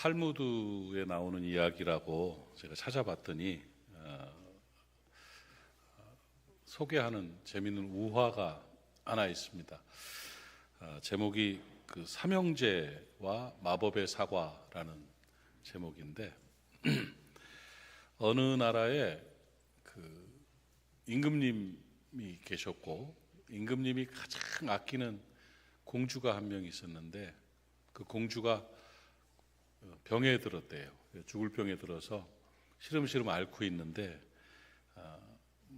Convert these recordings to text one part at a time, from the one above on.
탈무드에 나오는 이야기라고 제가 찾아봤더니 소개하는 재미있는 우화가 하나 있습니다. 제목이 그 삼형제와 마법의 사과라는 제목인데 어느 나라에 그 임금님이 계셨고 임금님이 가장 아끼는 공주가 한 명 있었는데 그 공주가 병에 들었대요. 죽을 병에 들어서 시름시름 앓고 있는데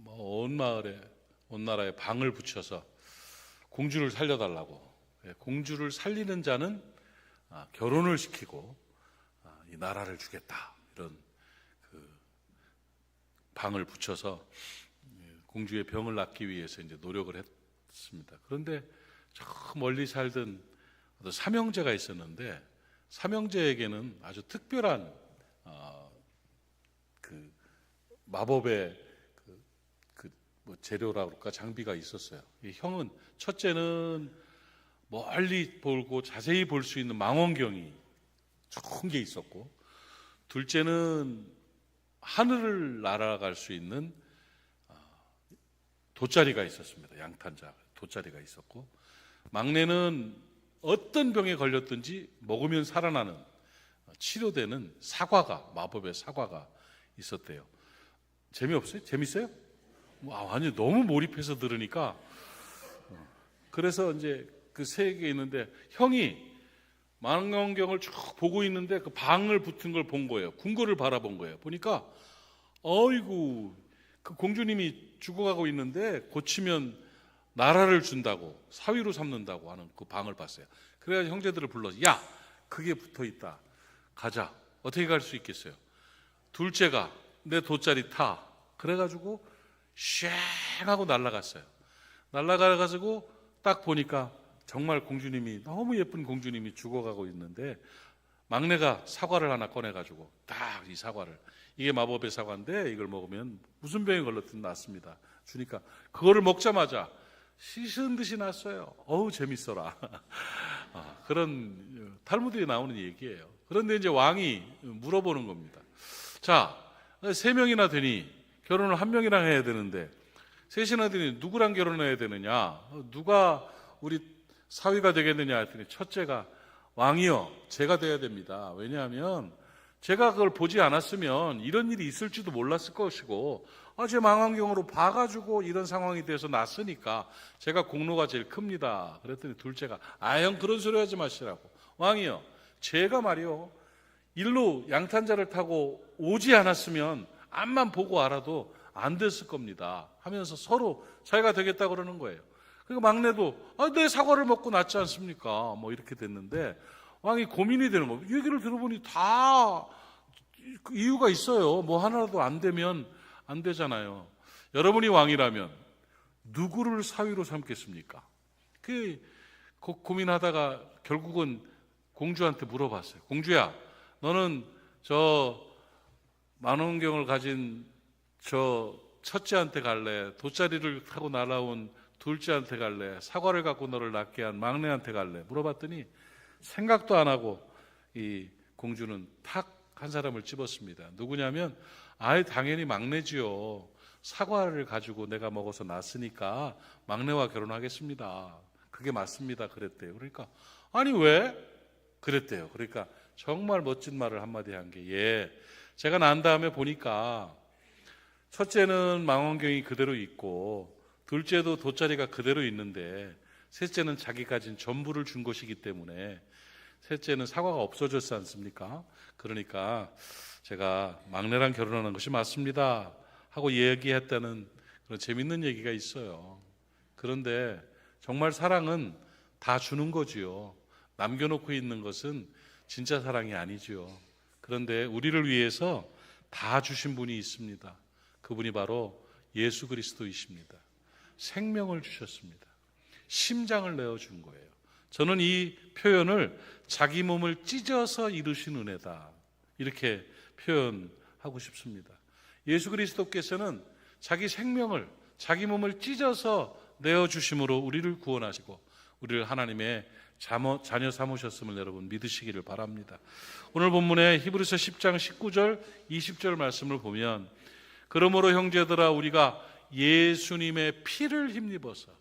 온 마을에 온 나라에 방을 붙여서 공주를 살려달라고, 공주를 살리는 자는 결혼을 시키고 이 나라를 주겠다, 이런 그 방을 붙여서 공주의 병을 낫기 위해서 이제 노력을 했습니다. 그런데 저 멀리 살던 어떤 삼형제가 있었는데 삼형제에게는 아주 특별한 그 마법의 뭐 재료라고 할까, 장비가 있었어요. 이 형은 첫째는 멀리 보고 자세히 볼 수 있는 망원경이 좋은 게 있었고, 둘째는 하늘을 날아갈 수 있는 돗자리가 있었습니다. 양탄자 돗자리가 있었고, 막내는 어떤 병에 걸렸든지 먹으면 살아나는 치료되는 사과가, 마법의 사과가 있었대요. 재미없어요? 재밌어요? 아니, 너무 몰입해서 들으니까. 그래서 이제 그 세 개 있는데 형이 망원경을 쭉 보고 있는데 그 방을 붙은 걸 본 거예요. 궁궐을 바라본 거예요. 보니까 어이구, 그 공주님이 죽어가고 있는데 고치면 나라를 준다고, 사위로 삼는다고 하는 그 방을 봤어요. 그래서 형제들을 불러서 야, 그게 붙어 있다, 가자. 어떻게 갈 수 있겠어요? 둘째가 내 돗자리 타. 그래가지고 쉥 하고 날아갔어요. 날아가가지고 딱 보니까 정말 공주님이, 너무 예쁜 공주님이 죽어가고 있는데 막내가 사과를 하나 꺼내가지고 딱 이 사과를, 이게 마법의 사과인데 이걸 먹으면 무슨 병에 걸렸든 낫습니다. 주니까 그거를 먹자마자 씻은 듯이 났어요. 어우, 재밌어라. 그런 탈무드에 나오는 얘기예요. 그런데 이제 왕이 물어보는 겁니다. 자, 3명이나 되니 결혼을 1명이랑 해야 되는데 셋이나 되니 누구랑 결혼해야 되느냐, 누가 우리 사위가 되겠느냐 했더니 첫째가 왕이요, 제가 돼야 됩니다. 왜냐하면 제가 그걸 보지 않았으면 이런 일이 있을지도 몰랐을 것이고 제 망원경으로 봐가지고 이런 상황이 돼서 났으니까 제가 공로가 제일 큽니다. 그랬더니 둘째가 형, 그런 소리 하지 마시라고. 왕이요, 제가 말이요, 일로 양탄자를 타고 오지 않았으면 앞만 보고 알아도 안 됐을 겁니다 하면서 서로 자기가 되겠다 그러는 거예요. 그리고 막내도 내 사과를 먹고 낫지 않습니까? 뭐 이렇게 됐는데 왕이 고민이 되는 거예요. 얘기를 들어보니 다 이유가 있어요. 뭐 하나라도 안 되면 안 되잖아요. 여러분이 왕이라면 누구를 사위로 삼겠습니까? 그 고민하다가 결국은 공주한테 물어봤어요. 공주야, 너는 저 망원경을 가진 저 첫째한테 갈래? 돗자리를 타고 날아온 둘째한테 갈래? 사과를 갖고 너를 낳게 한 막내한테 갈래? 물어봤더니 생각도 안 하고 이 공주는 탁 한 사람을 집었습니다. 누구냐면 당연히 막내지요. 사과를 가지고 내가 먹어서 낳았으니까 막내와 결혼하겠습니다. 그게 맞습니다. 그랬대요. 그러니까 아니 왜? 그랬대요. 그러니까 정말 멋진 말을 한마디 한 게, 제가 난 다음에 보니까 첫째는 망원경이 그대로 있고 둘째도 돗자리가 그대로 있는데 셋째는 자기 가진 전부를 준 것이기 때문에 셋째는 사과가 없어졌지 않습니까? 그러니까 제가 막내랑 결혼하는 것이 맞습니다 하고 얘기했다는 그런 재밌는 얘기가 있어요. 그런데 정말 사랑은 다 주는 거지요. 남겨놓고 있는 것은 진짜 사랑이 아니지요. 그런데 우리를 위해서 다 주신 분이 있습니다. 그분이 바로 예수 그리스도이십니다. 생명을 주셨습니다. 심장을 내어준 거예요. 저는 이 표현을 자기 몸을 찢어서 이루신 은혜다, 이렇게 표현하고 싶습니다. 예수 그리스도께서는 자기 생명을, 자기 몸을 찢어서 내어주심으로 우리를 구원하시고 우리를 하나님의 자녀 삼으셨음을 여러분 믿으시기를 바랍니다. 오늘 본문의 히브리서 10장 19절 20절 말씀을 보면 그러므로 형제들아 우리가 예수님의 피를 힘입어서,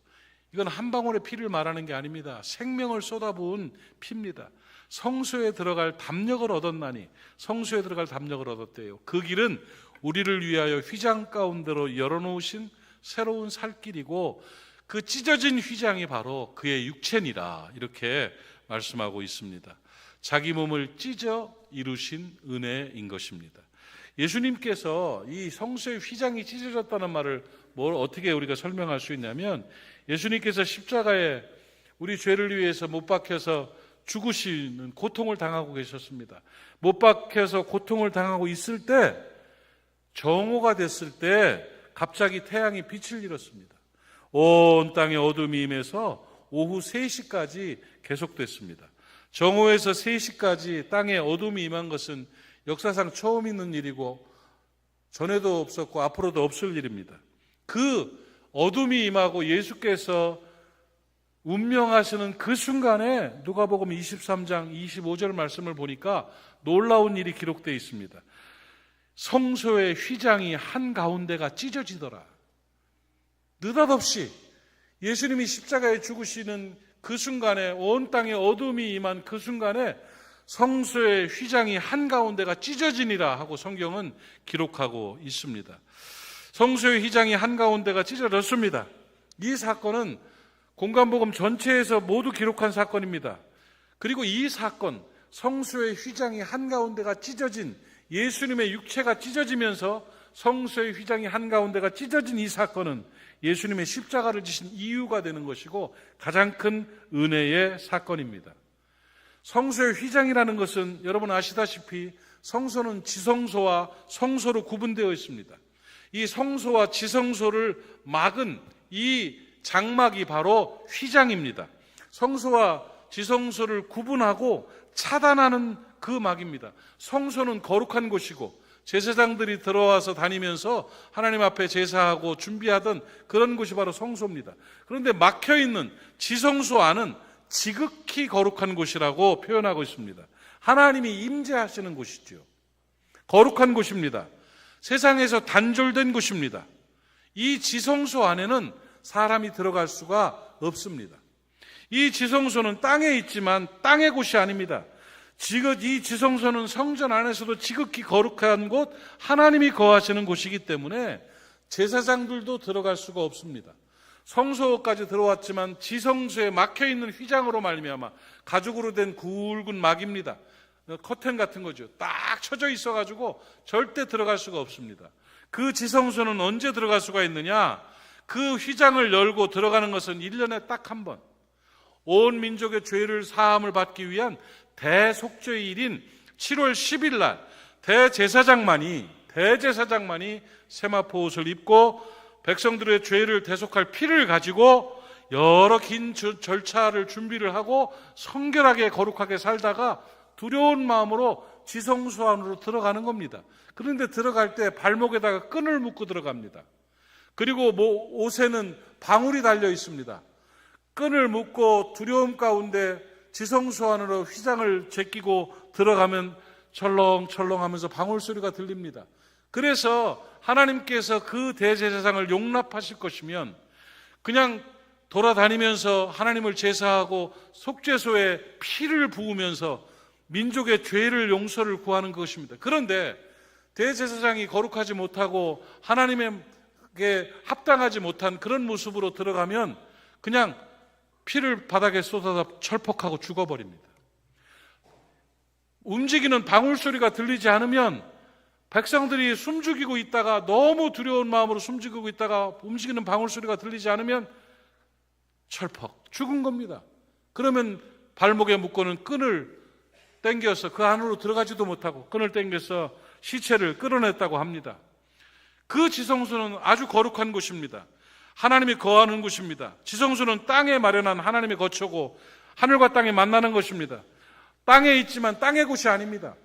이건 한 방울의 피를 말하는 게 아닙니다. 생명을 쏟아부은 피입니다. 성소에 들어갈 담력을 얻었나니, 성소에 들어갈 담력을 얻었대요. 그 길은 우리를 위하여 휘장 가운데로 열어놓으신 새로운 살 길이고 그 찢어진 휘장이 바로 그의 육체니라, 이렇게 말씀하고 있습니다. 자기 몸을 찢어 이루신 은혜인 것입니다. 예수님께서 이 성소의 휘장이 찢어졌다는 말을 어떻게 우리가 설명할 수 있냐면, 예수님께서 십자가에 우리 죄를 위해서 못 박혀서 죽으시는 고통을 당하고 계셨습니다. 못 박혀서 고통을 당하고 있을 때, 정오가 됐을 때 갑자기 태양이 빛을 잃었습니다. 온 땅에 어둠이 임해서 오후 3시까지 계속됐습니다. 정오에서 3시까지 땅에 어둠이 임한 것은 역사상 처음 있는 일이고 전에도 없었고 앞으로도 없을 일입니다. 그 어둠이 임하고 예수께서 운명하시는 그 순간에 누가복음 23장 25절 말씀을 보니까 놀라운 일이 기록되어 있습니다. 성소의 휘장이 한가운데가 찢어지더라. 느닷없이 예수님이 십자가에 죽으시는 그 순간에, 온 땅에 어둠이 임한 그 순간에 성소의 휘장이 한가운데가 찢어지니라 하고 성경은 기록하고 있습니다. 성소의 휘장이 한가운데가 찢어졌습니다. 이 사건은 공간복음 전체에서 모두 기록한 사건입니다. 그리고 이 사건, 성소의 휘장이 한가운데가 찢어진, 예수님의 육체가 찢어지면서 성소의 휘장이 한가운데가 찢어진 이 사건은 예수님의 십자가를 지신 이유가 되는 것이고 가장 큰 은혜의 사건입니다. 성소의 휘장이라는 것은 여러분 아시다시피 성소는 지성소와 성소로 구분되어 있습니다. 이 성소와 지성소를 막은 이 장막이 바로 휘장입니다. 성소와 지성소를 구분하고 차단하는 그 막입니다. 성소는 거룩한 곳이고 제사장들이 들어와서 다니면서 하나님 앞에 제사하고 준비하던 그런 곳이 바로 성소입니다. 그런데 막혀있는 지성소 안은 지극히 거룩한 곳이라고 표현하고 있습니다. 하나님이 임재하시는 곳이죠. 거룩한 곳입니다. 세상에서 단절된 곳입니다. 이 지성소 안에는 사람이 들어갈 수가 없습니다. 이 지성소는 땅에 있지만 땅의 곳이 아닙니다. 이 지성소는 성전 안에서도 지극히 거룩한 곳, 하나님이 거하시는 곳이기 때문에 제사장들도 들어갈 수가 없습니다. 성소까지 들어왔지만 지성소에 막혀있는 휘장으로 말미암아 가죽으로 된 굵은 막입니다. 커튼 같은 거죠. 딱 쳐져 있어가지고 절대 들어갈 수가 없습니다. 그 지성소는 언제 들어갈 수가 있느냐? 그 휘장을 열고 들어가는 것은 1년에 딱 한 번, 온 민족의 죄를 사함을 받기 위한 대속죄일인 7월 10일 날 대제사장만이 세마포 옷을 입고 백성들의 죄를 대속할 피를 가지고 여러 긴 절차를 준비를 하고 성결하게 거룩하게 살다가 두려운 마음으로 지성소 안으로 들어가는 겁니다. 그런데 들어갈 때 발목에다가 끈을 묶고 들어갑니다. 그리고 옷에는 방울이 달려 있습니다. 끈을 묶고 두려움 가운데 지성소 안으로 휘장을 제끼고 들어가면 철렁철렁하면서 방울 소리가 들립니다. 그래서 하나님께서 그 대제사장을 용납하실 것이면 그냥 돌아다니면서 하나님을 제사하고 속죄소에 피를 부으면서 민족의 죄를 용서를 구하는 것입니다. 그런데 대제사장이 거룩하지 못하고 하나님에게 합당하지 못한 그런 모습으로 들어가면 그냥 피를 바닥에 쏟아다 철퍽하고 죽어버립니다. 움직이는 방울 소리가 들리지 않으면 백성들이 숨죽이고 있다가 너무 두려운 마음으로 숨죽이고 있다가 움직이는 방울 소리가 들리지 않으면 철퍽 죽은 겁니다. 그러면 발목에 묶어놓은 끈을 당겨서 그 안으로 들어가지도 못하고 끈을 당겨서 시체를 끌어냈다고 합니다. 그 지성소는 아주 거룩한 곳입니다. 하나님이 거하는 곳입니다. 지성소는 땅에 마련한 하나님의 거처고 하늘과 땅이 만나는 것입니다. 땅에 있지만 땅의 곳이 아닙니다.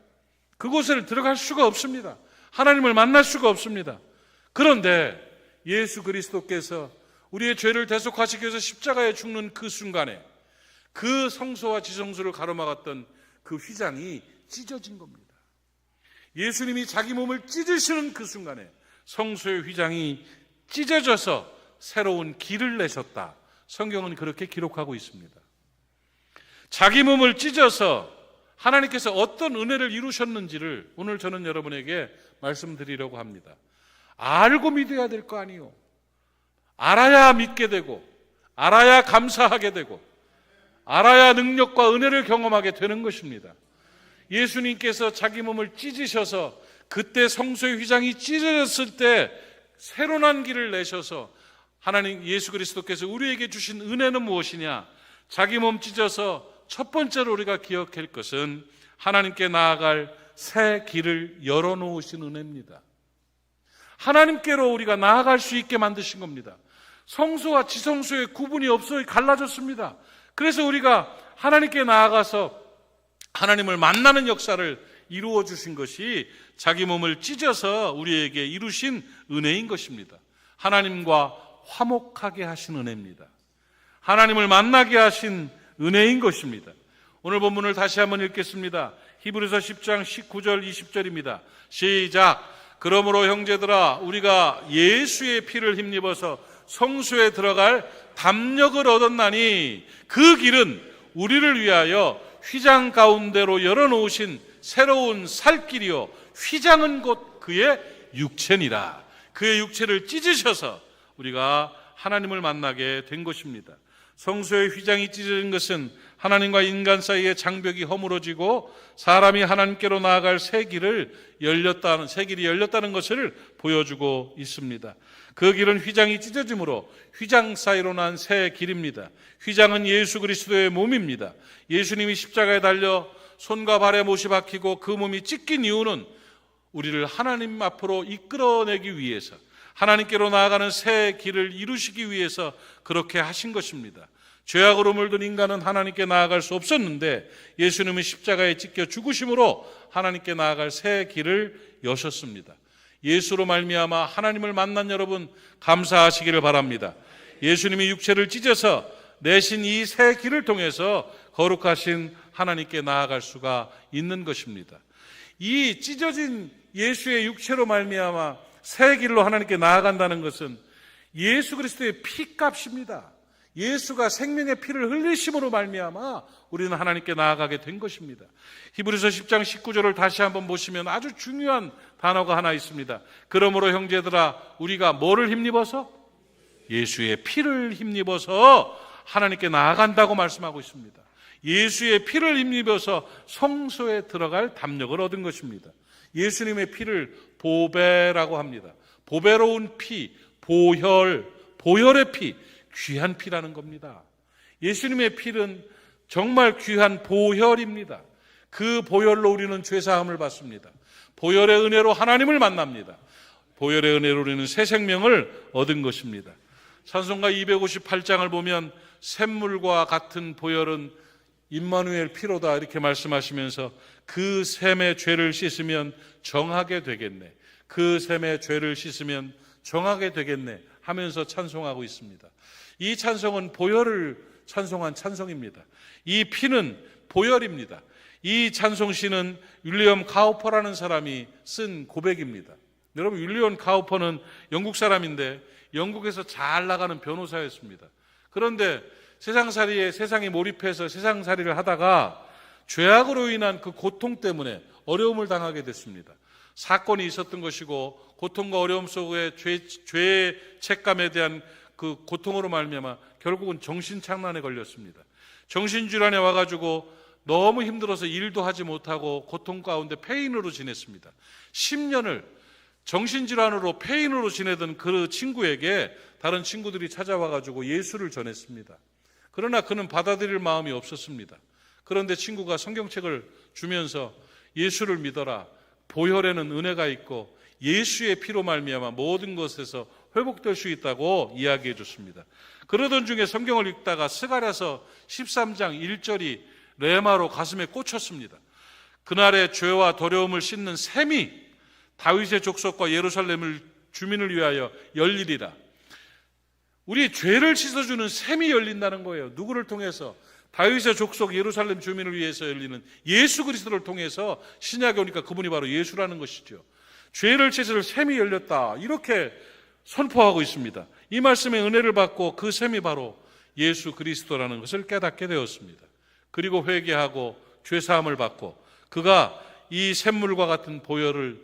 그곳을 들어갈 수가 없습니다. 하나님을 만날 수가 없습니다. 그런데 예수 그리스도께서 우리의 죄를 대속하시기 위해서 십자가에 죽는 그 순간에 그 성소와 지성소를 가로막았던 그 휘장이 찢어진 겁니다. 예수님이 자기 몸을 찢으시는 그 순간에 성소의 휘장이 찢어져서 새로운 길을 내셨다. 성경은 그렇게 기록하고 있습니다. 자기 몸을 찢어서 하나님께서 어떤 은혜를 이루셨는지를 오늘 저는 여러분에게 말씀드리려고 합니다. 알고 믿어야 될 거 아니요. 알아야 믿게 되고, 알아야 감사하게 되고, 알아야 능력과 은혜를 경험하게 되는 것입니다. 예수님께서 자기 몸을 찢으셔서 그때 성소의 휘장이 찢어졌을 때 새로운 길을 내셔서 하나님 예수 그리스도께서 우리에게 주신 은혜는 무엇이냐? 자기 몸 찢어서 첫 번째로 우리가 기억할 것은 하나님께 나아갈 새 길을 열어놓으신 은혜입니다. 하나님께로 우리가 나아갈 수 있게 만드신 겁니다. 성소와 지성소의 구분이 없어 갈라졌습니다. 그래서 우리가 하나님께 나아가서 하나님을 만나는 역사를 이루어 주신 것이 자기 몸을 찢어서 우리에게 이루신 은혜인 것입니다. 하나님과 화목하게 하신 은혜입니다. 하나님을 만나게 하신 은혜인 것입니다. 오늘 본문을 다시 한번 읽겠습니다. 히브리서 10장 19절 20절입니다. 시작. 그러므로 형제들아 우리가 예수의 피를 힘입어서 성소에 들어갈 담력을 얻었나니 그 길은 우리를 위하여 휘장 가운데로 열어놓으신 새로운 살 길이요 휘장은 곧 그의 육체니라. 그의 육체를 찢으셔서 우리가 하나님을 만나게 된 것입니다. 성소의 휘장이 찢어진 것은 하나님과 인간 사이의 장벽이 허물어지고 사람이 하나님께로 나아갈 새 길이 열렸다는 것을 보여주고 있습니다. 그 길은 휘장이 찢어짐으로 휘장 사이로 난 새 길입니다. 휘장은 예수 그리스도의 몸입니다. 예수님이 십자가에 달려 손과 발에 못이 박히고 그 몸이 찢긴 이유는 우리를 하나님 앞으로 이끌어내기 위해서, 하나님께로 나아가는 새 길을 이루시기 위해서 그렇게 하신 것입니다. 죄악으로 물든 인간은 하나님께 나아갈 수 없었는데 예수님은 십자가에 찢겨 죽으심으로 하나님께 나아갈 새 길을 여셨습니다. 예수로 말미암아 하나님을 만난 여러분 감사하시기를 바랍니다. 예수님이 육체를 찢어서 내신 이 새 길을 통해서 거룩하신 하나님께 나아갈 수가 있는 것입니다. 이 찢어진 예수의 육체로 말미암아 새 길로 하나님께 나아간다는 것은 예수 그리스도의 피값입니다. 예수가 생명의 피를 흘리심으로 말미암아 우리는 하나님께 나아가게 된 것입니다. 히브리서 10장 19절을 다시 한번 보시면 아주 중요한 단어가 하나 있습니다. 그러므로 형제들아 우리가 뭐를 힘입어서? 예수의 피를 힘입어서 하나님께 나아간다고 말씀하고 있습니다. 예수의 피를 힘입어서 성소에 들어갈 담력을 얻은 것입니다. 예수님의 피를 보배라고 합니다. 보배로운 피, 보혈의 피, 귀한 피라는 겁니다. 예수님의 피는 정말 귀한 보혈입니다. 그 보혈로 우리는 죄사함을 받습니다. 보혈의 은혜로 하나님을 만납니다. 보혈의 은혜로 우리는 새 생명을 얻은 것입니다. 찬송가 258장을 보면 샘물과 같은 보혈은 임마누엘 피로다 이렇게 말씀하시면서 그 샘의 죄를 씻으면 정하게 되겠네. 그 샘의 죄를 씻으면 정하게 되겠네 하면서 찬송하고 있습니다. 이 찬송은 보혈을 찬송한 찬송입니다. 이 피는 보혈입니다. 이 찬송시는 윌리엄 카우퍼라는 사람이 쓴 고백입니다. 여러분 윌리엄 카우퍼는 영국 사람인데 영국에서 잘 나가는 변호사였습니다. 그런데 세상에 몰입해서 세상살이를 하다가 죄악으로 인한 그 고통 때문에 어려움을 당하게 됐습니다. 사건이 있었던 것이고 고통과 어려움 속에 죄의 책감에 대한 그 고통으로 말미암아 결국은 정신착란에 걸렸습니다. 정신질환에 와가지고 너무 힘들어서 일도 하지 못하고 고통 가운데 폐인으로 지냈습니다. 10년을 정신질환으로 폐인으로 지내던 그 친구에게 다른 친구들이 찾아와가지고 예수를 전했습니다. 그러나 그는 받아들일 마음이 없었습니다. 그런데 친구가 성경책을 주면서 예수를 믿어라. 보혈에는 은혜가 있고 예수의 피로 말미암아 모든 것에서 회복될 수 있다고 이야기해 줬습니다. 그러던 중에 성경을 읽다가 스가랴서 13장 1절이 레마로 가슴에 꽂혔습니다. 그날의 죄와 더러움을 씻는 샘이 다윗의 족속과 예루살렘을 주민을 위하여 열리리라. 우리 죄를 씻어주는 샘이 열린다는 거예요. 누구를 통해서? 다윗의 족속 예루살렘 주민을 위해서 열리는 예수 그리스도를 통해서 신약에 오니까 그분이 바로 예수라는 것이죠. 죄를 씻을 샘이 열렸다, 이렇게 선포하고 있습니다. 이 말씀의 은혜를 받고 그 샘이 바로 예수 그리스도라는 것을 깨닫게 되었습니다. 그리고 회개하고 죄사함을 받고 그가 이 샘물과 같은 보혈을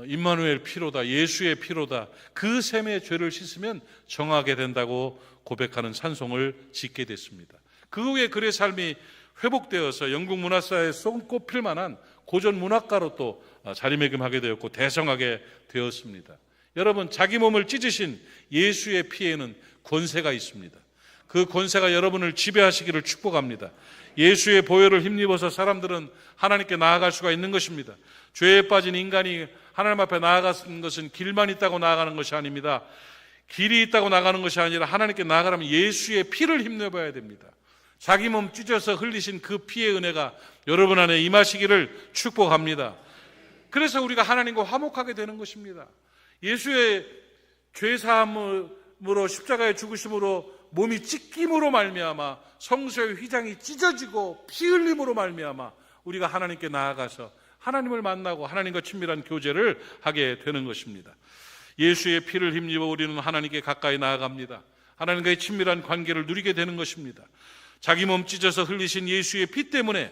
임마누엘 피로다, 예수의 피로다, 그 샘의 죄를 씻으면 정하게 된다고 고백하는 찬송을 짓게 됐습니다. 그 후에 그의 삶이 회복되어서 영국 문화사에 손꼽힐 만한 고전 문학가로 또 자리매김하게 되었고 대성하게 되었습니다. 여러분, 자기 몸을 찢으신 예수의 피에는 권세가 있습니다. 그 권세가 여러분을 지배하시기를 축복합니다. 예수의 보혈을 힘입어서 사람들은 하나님께 나아갈 수가 있는 것입니다. 죄에 빠진 인간이 하나님 앞에 나아가는 것은 길만 있다고 나아가는 것이 아닙니다. 길이 있다고 나가는 것이 아니라 하나님께 나아가려면 예수의 피를 힘입어야 됩니다. 자기 몸 찢어서 흘리신 그 피의 은혜가 여러분 안에 임하시기를 축복합니다. 그래서 우리가 하나님과 화목하게 되는 것입니다. 예수의 죄사함으로 십자가의 죽으심으로 몸이 찢김으로 말미암아 성소의 휘장이 찢어지고 피 흘림으로 말미암아 우리가 하나님께 나아가서 하나님을 만나고 하나님과 친밀한 교제를 하게 되는 것입니다. 예수의 피를 힘입어 우리는 하나님께 가까이 나아갑니다. 하나님과의 친밀한 관계를 누리게 되는 것입니다. 자기 몸 찢어서 흘리신 예수의 피 때문에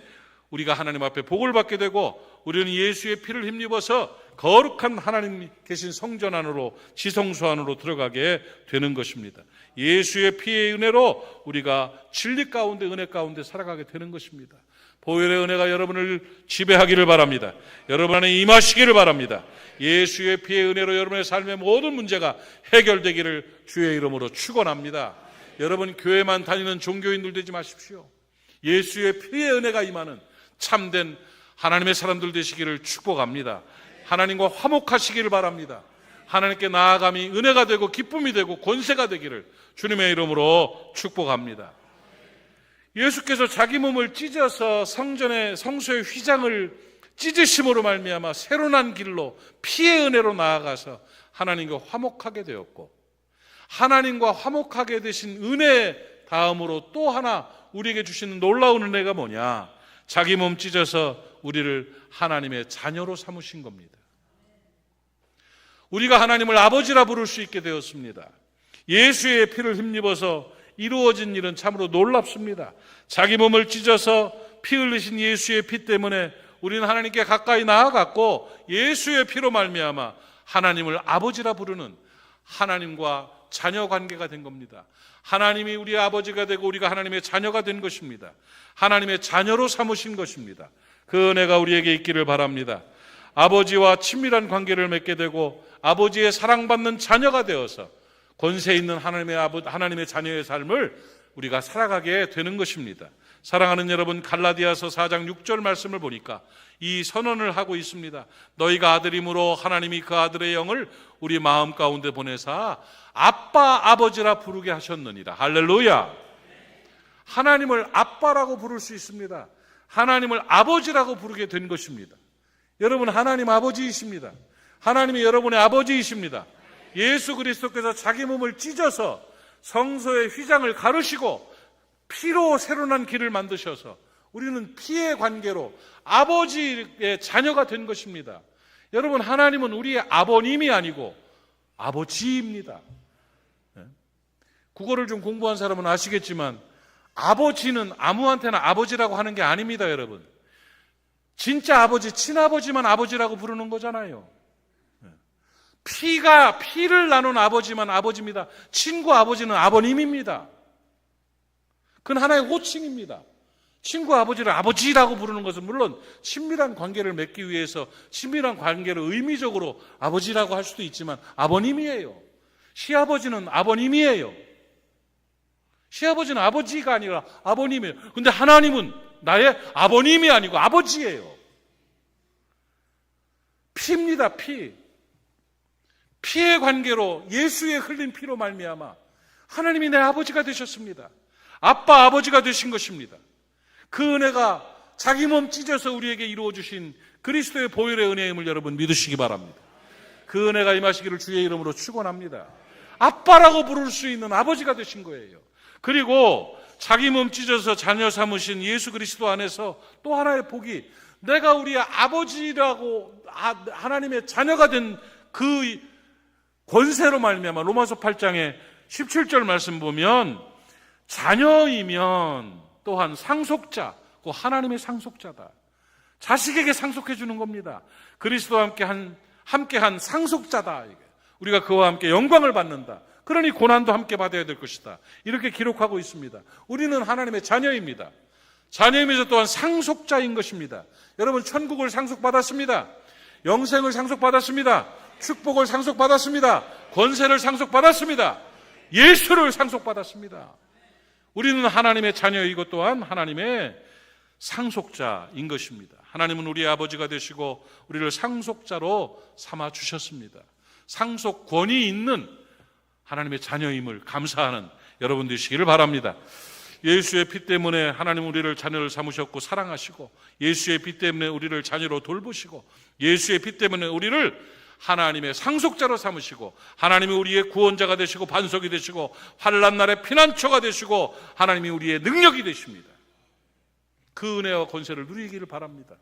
우리가 하나님 앞에 복을 받게 되고 우리는 예수의 피를 힘입어서 거룩한 하나님 계신 성전 안으로, 지성소 안으로 들어가게 되는 것입니다. 예수의 피의 은혜로 우리가 진리 가운데, 은혜 가운데 살아가게 되는 것입니다. 보혈의 은혜가 여러분을 지배하기를 바랍니다. 여러분 안에 임하시기를 바랍니다. 예수의 피의 은혜로 여러분의 삶의 모든 문제가 해결되기를 주의 이름으로 축원합니다. 여러분, 교회만 다니는 종교인들 되지 마십시오. 예수의 피의 은혜가 임하는 참된 하나님의 사람들 되시기를 축복합니다. 하나님과 화목하시기를 바랍니다. 하나님께 나아감이 은혜가 되고 기쁨이 되고 권세가 되기를 주님의 이름으로 축복합니다. 예수께서 자기 몸을 찢어서 성소의 휘장을 찢으심으로 말미암아 새로 난 길로 피의 은혜로 나아가서 하나님과 화목하게 되었고, 하나님과 화목하게 되신 은혜 다음으로 또 하나 우리에게 주시는 놀라운 은혜가 뭐냐? 자기 몸 찢어서 우리를 하나님의 자녀로 삼으신 겁니다. 우리가 하나님을 아버지라 부를 수 있게 되었습니다. 예수의 피를 힘입어서 이루어진 일은 참으로 놀랍습니다. 자기 몸을 찢어서 피 흘리신 예수의 피 때문에 우리는 하나님께 가까이 나아갔고, 예수의 피로 말미암아 하나님을 아버지라 부르는 하나님과 자녀 관계가 된 겁니다. 하나님이 우리의 아버지가 되고 우리가 하나님의 자녀가 된 것입니다. 하나님의 자녀로 삼으신 것입니다. 그 은혜가 우리에게 있기를 바랍니다. 아버지와 친밀한 관계를 맺게 되고 아버지의 사랑받는 자녀가 되어서 권세 있는 하나님의 자녀의 삶을 우리가 살아가게 되는 것입니다. 사랑하는 여러분, 갈라디아서 4장 6절 말씀을 보니까 이 선언을 하고 있습니다. 너희가 아들임으로 하나님이 그 아들의 영을 우리 마음 가운데 보내사 아빠 아버지라 부르게 하셨느니라. 할렐루야. 하나님을 아빠라고 부를 수 있습니다. 하나님을 아버지라고 부르게 된 것입니다. 여러분, 하나님 아버지이십니다. 하나님이 여러분의 아버지이십니다. 예수 그리스도께서 자기 몸을 찢어서 성소의 휘장을 가르시고 피로 새로 난 길을 만드셔서 우리는 피의 관계로 아버지의 자녀가 된 것입니다. 여러분, 하나님은 우리의 아버님이 아니고 아버지입니다. 국어를 좀 공부한 사람은 아시겠지만 아버지는 아무한테나 아버지라고 하는 게 아닙니다. 여러분, 진짜 아버지, 친아버지만 아버지라고 부르는 거잖아요. 피를 나눈 아버지만 아버지입니다. 친구 아버지는 아버님입니다. 그건 하나의 호칭입니다. 친구 아버지를 아버지라고 부르는 것은 물론 친밀한 관계를 맺기 위해서 친밀한 관계를 의미적으로 아버지라고 할 수도 있지만 아버님이에요. 시아버지는 아버님이에요. 시아버지는 아버지가 아니라 아버님이에요. 근데 하나님은 나의 아버님이 아니고 아버지예요. 피입니다. 피의 관계로 예수의 흘린 피로 말미암아 하나님이 내 아버지가 되셨습니다. 아빠 아버지가 되신 것입니다. 그 은혜가 자기 몸 찢어서 우리에게 이루어주신 그리스도의 보혈의 은혜임을 여러분 믿으시기 바랍니다. 그 은혜가 임하시기를 주의 이름으로 축원합니다. 아빠라고 부를 수 있는 아버지가 되신 거예요. 그리고 자기 몸 찢어서 자녀 삼으신 예수 그리스도 안에서 또 하나의 복이, 내가 우리 아버지라고 하나님의 자녀가 된 그 권세로 말미암아 로마서 8장에 17절 말씀 보면 자녀이면 또한 상속자, 그 하나님의 상속자다. 자식에게 상속해 주는 겁니다. 그리스도와 함께한 상속자다. 우리가 그와 함께 영광을 받는다. 그러니 고난도 함께 받아야 될 것이다. 이렇게 기록하고 있습니다. 우리는 하나님의 자녀입니다. 자녀이면서 또한 상속자인 것입니다. 여러분, 천국을 상속받았습니다. 영생을 상속받았습니다. 축복을 상속받았습니다. 권세를 상속받았습니다. 예수를 상속받았습니다. 우리는 하나님의 자녀이고 또한 하나님의 상속자인 것입니다. 하나님은 우리의 아버지가 되시고 우리를 상속자로 삼아 주셨습니다. 상속권이 있는 하나님의 자녀임을 감사하는 여러분 되시기를 바랍니다. 예수의 피 때문에 하나님 우리를 자녀를 삼으셨고 사랑하시고, 예수의 피 때문에 우리를 자녀로 돌보시고, 예수의 피 때문에 우리를 하나님의 상속자로 삼으시고, 하나님이 우리의 구원자가 되시고 반석이 되시고 환난 날의 피난처가 되시고 하나님이 우리의 능력이 되십니다. 그 은혜와 권세를 누리기를 바랍니다.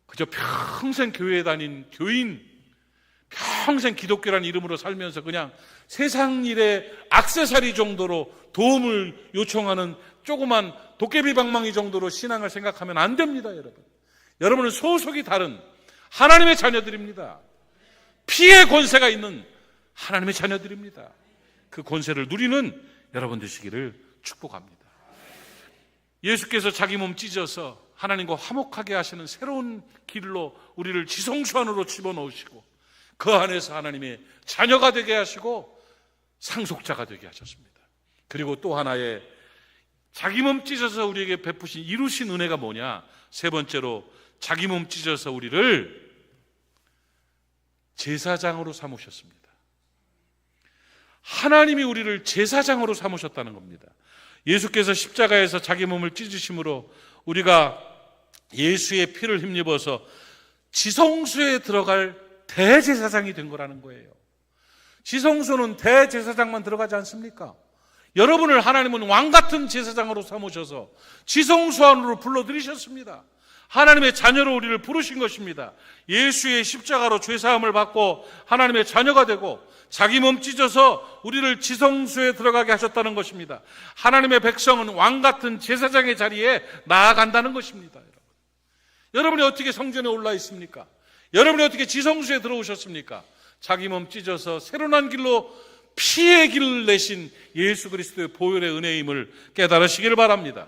그저 평생 교회에 다닌 교인, 평생 기독교라는 이름으로 살면서 그냥 세상 일의 액세서리 정도로 도움을 요청하는 조그만 도깨비 방망이 정도로 신앙을 생각하면 안 됩니다. 여러분은 소속이 다른 하나님의 자녀들입니다. 피의 권세가 있는 하나님의 자녀들입니다. 그 권세를 누리는 여러분 되시기를 축복합니다. 예수께서 자기 몸 찢어서 하나님과 화목하게 하시는 새로운 길로 우리를 지성소 안으로 집어넣으시고 그 안에서 하나님의 자녀가 되게 하시고 상속자가 되게 하셨습니다. 그리고 또 하나의 자기 몸 찢어서 우리에게 베푸신 이루신 은혜가 뭐냐? 세 번째로 자기 몸 찢어서 우리를 제사장으로 삼으셨습니다. 하나님이 우리를 제사장으로 삼으셨다는 겁니다. 예수께서 십자가에서 자기 몸을 찢으심으로 우리가 예수의 피를 힘입어서 지성소에 들어갈 대제사장이 된 거라는 거예요. 지성소는 대제사장만 들어가지 않습니까? 여러분을 하나님은 왕같은 제사장으로 삼으셔서 지성소 안으로 불러들이셨습니다. 하나님의 자녀로 우리를 부르신 것입니다. 예수의 십자가로 죄사함을 받고 하나님의 자녀가 되고 자기 몸 찢어서 우리를 지성소에 들어가게 하셨다는 것입니다. 하나님의 백성은 왕같은 제사장의 자리에 나아간다는 것입니다. 여러분이 어떻게 성전에 올라 있습니까? 여러분이 어떻게 지성소에 들어오셨습니까? 자기 몸 찢어서 새로 난 길로 피의 길을 내신 예수 그리스도의 보혈의 은혜임을 깨달으시기를 바랍니다.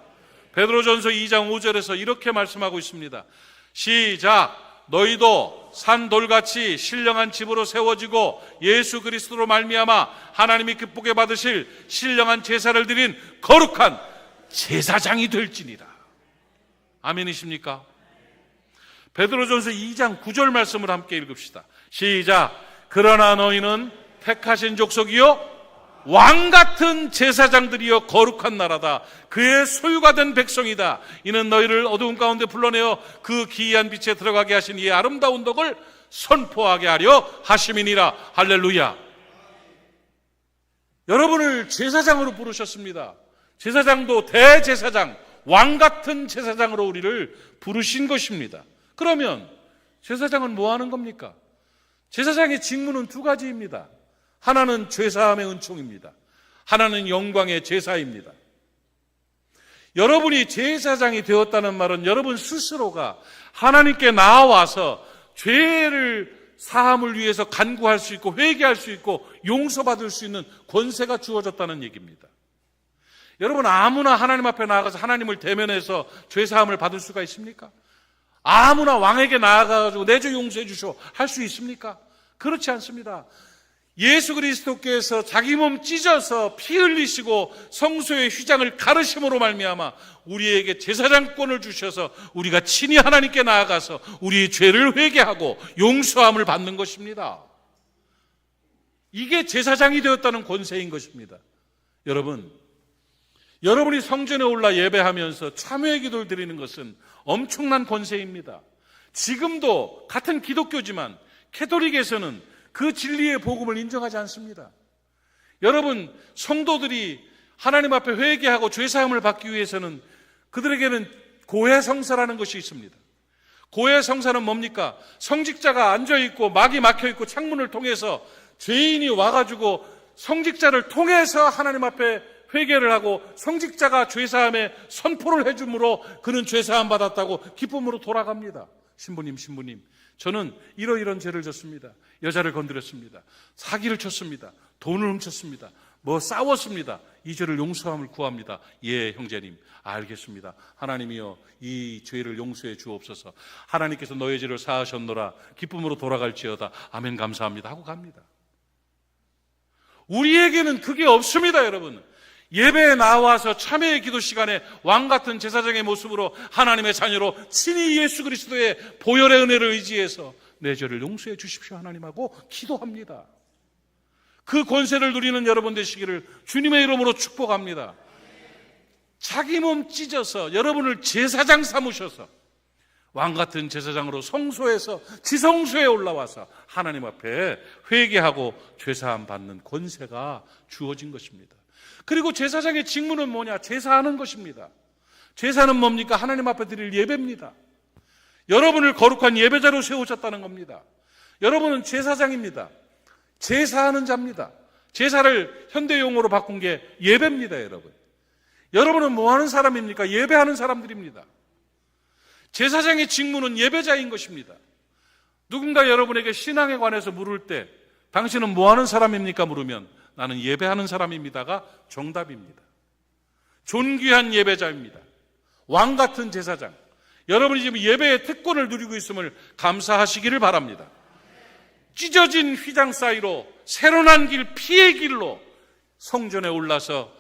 베드로전서 2장 5절에서 이렇게 말씀하고 있습니다. 시작. 너희도 산돌같이 신령한 집으로 세워지고 예수 그리스도로 말미암아 하나님이 기쁘게 받으실 신령한 제사를 드린 거룩한 제사장이 될지니라. 아멘이십니까? 베드로전서 2장 9절 말씀을 함께 읽읍시다. 시작. 그러나 너희는 택하신 족속이요 왕같은 제사장들이여 거룩한 나라다. 그의 소유가 된 백성이다. 이는 너희를 어두운 가운데 불러내어 그 기이한 빛에 들어가게 하신 이의 아름다운 덕을 선포하게 하려 하심이니라. 할렐루야. 여러분을 제사장으로 부르셨습니다. 제사장도 대제사장, 왕같은 제사장으로 우리를 부르신 것입니다. 그러면 제사장은 뭐 하는 겁니까? 제사장의 직무는 두 가지입니다. 하나는 죄사함의 은총입니다. 하나는 영광의 제사입니다. 여러분이 제사장이 되었다는 말은 여러분 스스로가 하나님께 나와서 죄를 사함을 위해서 간구할 수 있고 회개할 수 있고 용서받을 수 있는 권세가 주어졌다는 얘기입니다. 여러분 아무나 하나님 앞에 나아가서 하나님을 대면해서 죄사함을 받을 수가 있습니까? 아무나 왕에게 나아가가지고 내 죄 용서해 주시오 할 수 있습니까? 그렇지 않습니다. 예수 그리스도께서 자기 몸 찢어서 피 흘리시고 성소의 휘장을 가르심으로 말미암아 우리에게 제사장권을 주셔서 우리가 친히 하나님께 나아가서 우리의 죄를 회개하고 용서함을 받는 것입니다. 이게 제사장이 되었다는 권세인 것입니다. 여러분이 성전에 올라 예배하면서 참회의 기도를 드리는 것은 엄청난 권세입니다. 지금도 같은 기독교지만 캐톨릭에서는 그 진리의 복음을 인정하지 않습니다. 여러분, 성도들이 하나님 앞에 회개하고 죄사함을 받기 위해서는 그들에게는 고해성사라는 것이 있습니다. 고해성사는 뭡니까? 성직자가 앉아있고 막이 막혀있고 창문을 통해서 죄인이 와가지고 성직자를 통해서 하나님 앞에 회개를 하고 성직자가 죄사함에 선포를 해줌으로 그는 죄사함 받았다고 기쁨으로 돌아갑니다. 신부님, 저는 이러이런 죄를 졌습니다. 여자를 건드렸습니다. 사기를 쳤습니다. 돈을 훔쳤습니다. 싸웠습니다. 이 죄를 용서함을 구합니다. 예, 형제님, 알겠습니다. 하나님이여, 이 죄를 용서해 주옵소서. 하나님께서 너의 죄를 사하셨노라. 기쁨으로 돌아갈지어다. 아멘, 감사합니다. 하고 갑니다. 우리에게는 그게 없습니다, 여러분. 예배에 나와서 참회의 기도 시간에 왕같은 제사장의 모습으로 하나님의 자녀로 친히 예수 그리스도의 보혈의 은혜를 의지해서 내 죄를 용서해 주십시오 하나님하고 기도합니다. 그 권세를 누리는 여러분 되시기를 주님의 이름으로 축복합니다. 자기 몸 찢어서 여러분을 제사장 삼으셔서 왕같은 제사장으로 성소에서 지성소에 올라와서 하나님 앞에 회개하고 죄사함 받는 권세가 주어진 것입니다. 그리고 제사장의 직무는 뭐냐? 제사하는 것입니다. 제사는 뭡니까? 하나님 앞에 드릴 예배입니다. 여러분을 거룩한 예배자로 세우셨다는 겁니다. 여러분은 제사장입니다. 제사하는 자입니다. 제사를 현대용어로 바꾼 게 예배입니다, 여러분. 여러분은 뭐 하는 사람입니까? 예배하는 사람들입니다. 제사장의 직무는 예배자인 것입니다. 누군가 여러분에게 신앙에 관해서 물을 때 당신은 뭐 하는 사람입니까? 물으면 나는 예배하는 사람입니다가 정답입니다. 존귀한 예배자입니다. 왕같은 제사장. 여러분이 지금 예배의 특권을 누리고 있음을 감사하시기를 바랍니다. 찢어진 휘장 사이로 새로 난 길, 피의 길로 성전에 올라서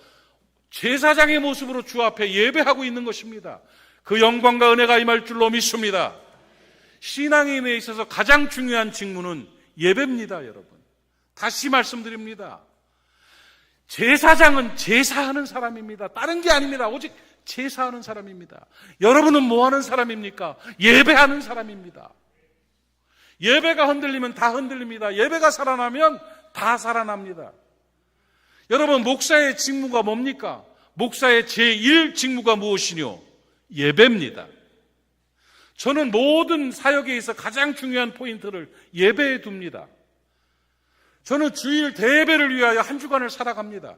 제사장의 모습으로 주 앞에 예배하고 있는 것입니다. 그 영광과 은혜가 임할 줄로 믿습니다. 신앙인에 있어서 가장 중요한 직무는 예배입니다, 여러분. 다시 말씀드립니다. 제사장은 제사하는 사람입니다. 다른 게 아닙니다. 오직 제사하는 사람입니다. 여러분은 뭐 하는 사람입니까? 예배하는 사람입니다. 예배가 흔들리면 다 흔들립니다. 예배가 살아나면 다 살아납니다. 여러분, 목사의 직무가 뭡니까? 목사의 제1 직무가 무엇이뇨? 예배입니다. 저는 모든 사역에 있어 가장 중요한 포인트를 예배에 둡니다. 저는 주일 대예배를 위하여 한 주간을 살아갑니다.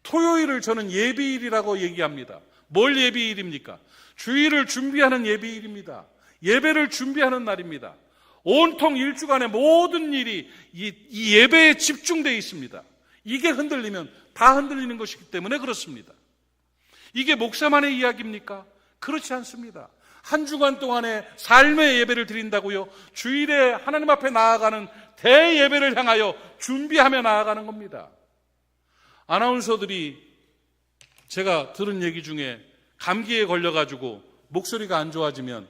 토요일을 저는 예비일이라고 얘기합니다. 뭘 예비일입니까? 주일을 준비하는 예비일입니다. 예배를 준비하는 날입니다. 온통 일주간의 모든 일이 이 예배에 집중되어 있습니다. 이게 흔들리면 다 흔들리는 것이기 때문에 그렇습니다. 이게 목사만의 이야기입니까? 그렇지 않습니다. 한 주간 동안의 삶의 예배를 드린다고요? 주일에 하나님 앞에 나아가는 대예배를 향하여 준비하며 나아가는 겁니다. 아나운서들이 제가 들은 얘기 중에 감기에 걸려가지고 목소리가 안 좋아지면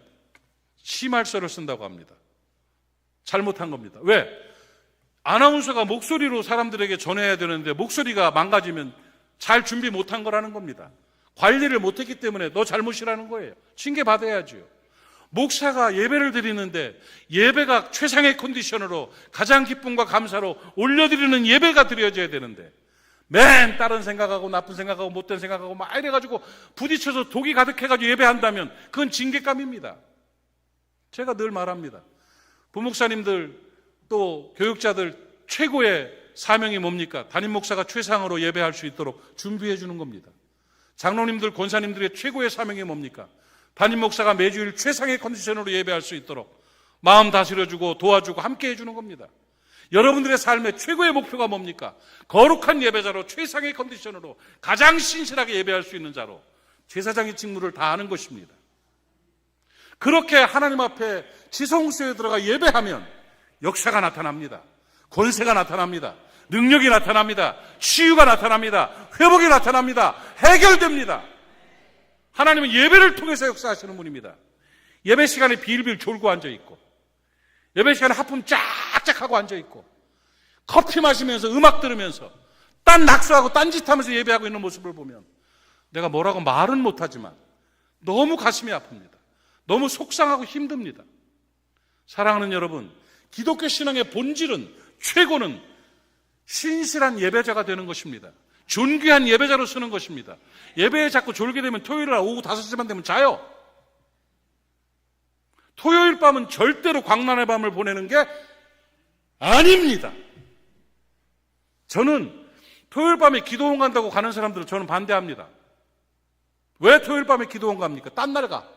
심할서를 쓴다고 합니다. 잘못한 겁니다. 왜? 아나운서가 목소리로 사람들에게 전해야 되는데 목소리가 망가지면 잘 준비 못한 거라는 겁니다. 관리를 못했기 때문에 너 잘못이라는 거예요. 징계 받아야죠. 목사가 예배를 드리는데 예배가 최상의 컨디션으로 가장 기쁨과 감사로 올려드리는 예배가 드려져야 되는데 맨 다른 생각하고 나쁜 생각하고 못된 생각하고 막 이래가지고 부딪혀서 독이 가득해가지고 예배한다면 그건 징계감입니다. 제가 늘 말합니다. 부목사님들 또 교육자들 최고의 사명이 뭡니까? 담임 목사가 최상으로 예배할 수 있도록 준비해 주는 겁니다. 장로님들, 권사님들의 최고의 사명이 뭡니까? 담임 목사가 매주일 최상의 컨디션으로 예배할 수 있도록 마음 다스려주고 도와주고 함께 해주는 겁니다. 여러분들의 삶의 최고의 목표가 뭡니까? 거룩한 예배자로 최상의 컨디션으로 가장 신실하게 예배할 수 있는 자로 제사장의 직무를 다하는 것입니다. 그렇게 하나님 앞에 지성소에 들어가 예배하면 역사가 나타납니다. 권세가 나타납니다. 능력이 나타납니다. 치유가 나타납니다. 회복이 나타납니다. 해결됩니다. 하나님은 예배를 통해서 역사하시는 분입니다. 예배 시간에 빌빌 졸고 앉아있고 예배 시간에 하품 쫙쫙 하고 앉아있고 커피 마시면서 음악 들으면서 딴 낙서하고 딴짓하면서 예배하고 있는 모습을 보면 내가 뭐라고 말은 못하지만 너무 가슴이 아픕니다. 너무 속상하고 힘듭니다. 사랑하는 여러분, 기독교 신앙의 본질은 최고는 신실한 예배자가 되는 것입니다. 존귀한 예배자로 쓰는 것입니다. 예배에 자꾸 졸게 되면 토요일날 오후 5시만 되면 자요. 토요일 밤은 절대로 광란의 밤을 보내는 게 아닙니다. 저는 토요일 밤에 기도원 간다고 가는 사람들은 저는 반대합니다. 왜 토요일 밤에 기도원 갑니까? 딴 날 가.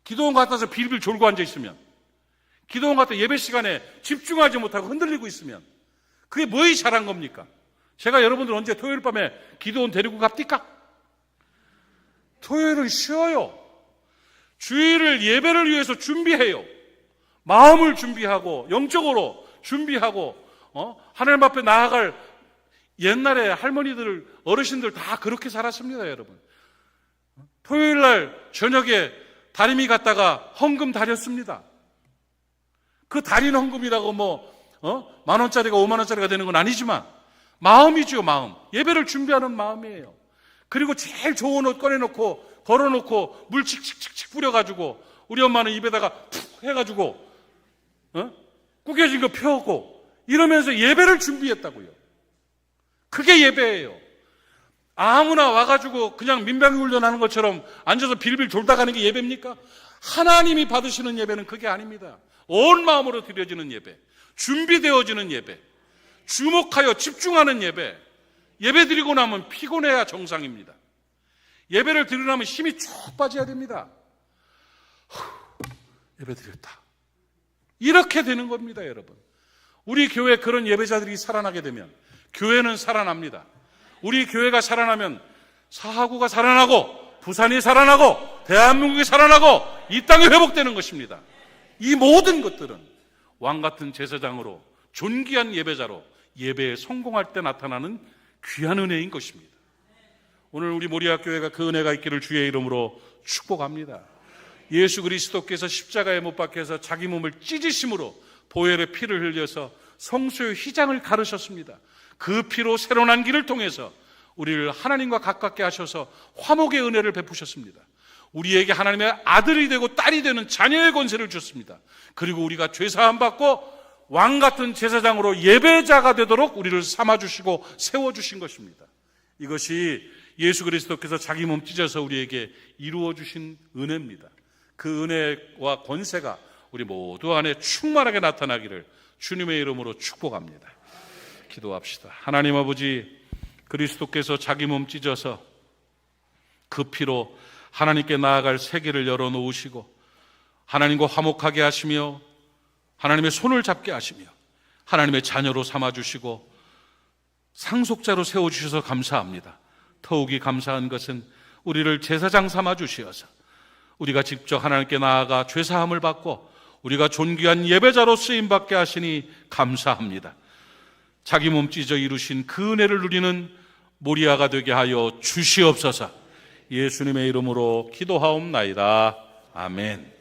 기도원 갔다서 빌빌 졸고 앉아있으면, 기도원 갔다 예배 시간에 집중하지 못하고 흔들리고 있으면 그게 뭐이 잘한 겁니까? 제가 여러분들 언제 토요일 밤에 기도원 데리고 갑니까? 토요일은 쉬어요. 주일을 예배를 위해서 준비해요. 마음을 준비하고 영적으로 준비하고 하나님 앞에 나아갈, 옛날에 할머니들 어르신들 다 그렇게 살았습니다. 여러분, 토요일날 저녁에 다리미 갔다가 헌금 다렸습니다. 그 달인 헌금이라고 10,000원짜리가 50,000원짜리가 되는 건 아니지만 마음이죠. 마음, 예배를 준비하는 마음이에요. 그리고 제일 좋은 옷 꺼내놓고 걸어놓고 물 칙칙칙칙 뿌려가지고 우리 엄마는 입에다가 푹 해가지고 구겨진 거 펴고 이러면서 예배를 준비했다고요. 그게 예배예요. 아무나 와가지고 그냥 민방위 훈련하는 것처럼 앉아서 빌빌 졸다 가는 게 예배입니까? 하나님이 받으시는 예배는 그게 아닙니다. 온 마음으로 드려지는 예배, 준비되어지는 예배, 주목하여 집중하는 예배. 예배 드리고 나면 피곤해야 정상입니다. 예배를 드리고 나면 힘이 쭉 빠져야 됩니다. 예배 드렸다. 이렇게 되는 겁니다. 여러분, 우리 교회 그런 예배자들이 살아나게 되면 교회는 살아납니다. 우리 교회가 살아나면 사하구가 살아나고 부산이 살아나고 대한민국이 살아나고 이 땅이 회복되는 것입니다. 이 모든 것들은 왕같은 제사장으로 존귀한 예배자로 예배에 성공할 때 나타나는 귀한 은혜인 것입니다. 오늘 우리 모리아 교회가 그 은혜가 있기를 주의 이름으로 축복합니다. 예수 그리스도께서 십자가에 못 박혀서 자기 몸을 찢으심으로 보혈의 피를 흘려서 성소의 휘장을 가르셨습니다. 그 피로 새로 난 길을 통해서 우리를 하나님과 가깝게 하셔서 화목의 은혜를 베푸셨습니다. 우리에게 하나님의 아들이 되고 딸이 되는 자녀의 권세를 주셨습니다. 그리고 우리가 죄사함 받고 왕같은 제사장으로 예배자가 되도록 우리를 삼아주시고 세워주신 것입니다. 이것이 예수 그리스도께서 자기 몸 찢어서 우리에게 이루어주신 은혜입니다. 그 은혜와 권세가 우리 모두 안에 충만하게 나타나기를 주님의 이름으로 축복합니다. 기도합시다. 하나님 아버지, 그리스도께서 자기 몸 찢어서 그 피로 하나님께 나아갈 세계를 열어놓으시고 하나님과 화목하게 하시며 하나님의 손을 잡게 하시며 하나님의 자녀로 삼아주시고 상속자로 세워주셔서 감사합니다. 더욱이 감사한 것은 우리를 제사장 삼아주시어서 우리가 직접 하나님께 나아가 죄사함을 받고 우리가 존귀한 예배자로 쓰임받게 하시니 감사합니다. 자기 몸 찢어 이루신 그 은혜를 누리는 모리아가 되게 하여 주시옵소서. 예수님의 이름으로 기도하옵나이다. 아멘.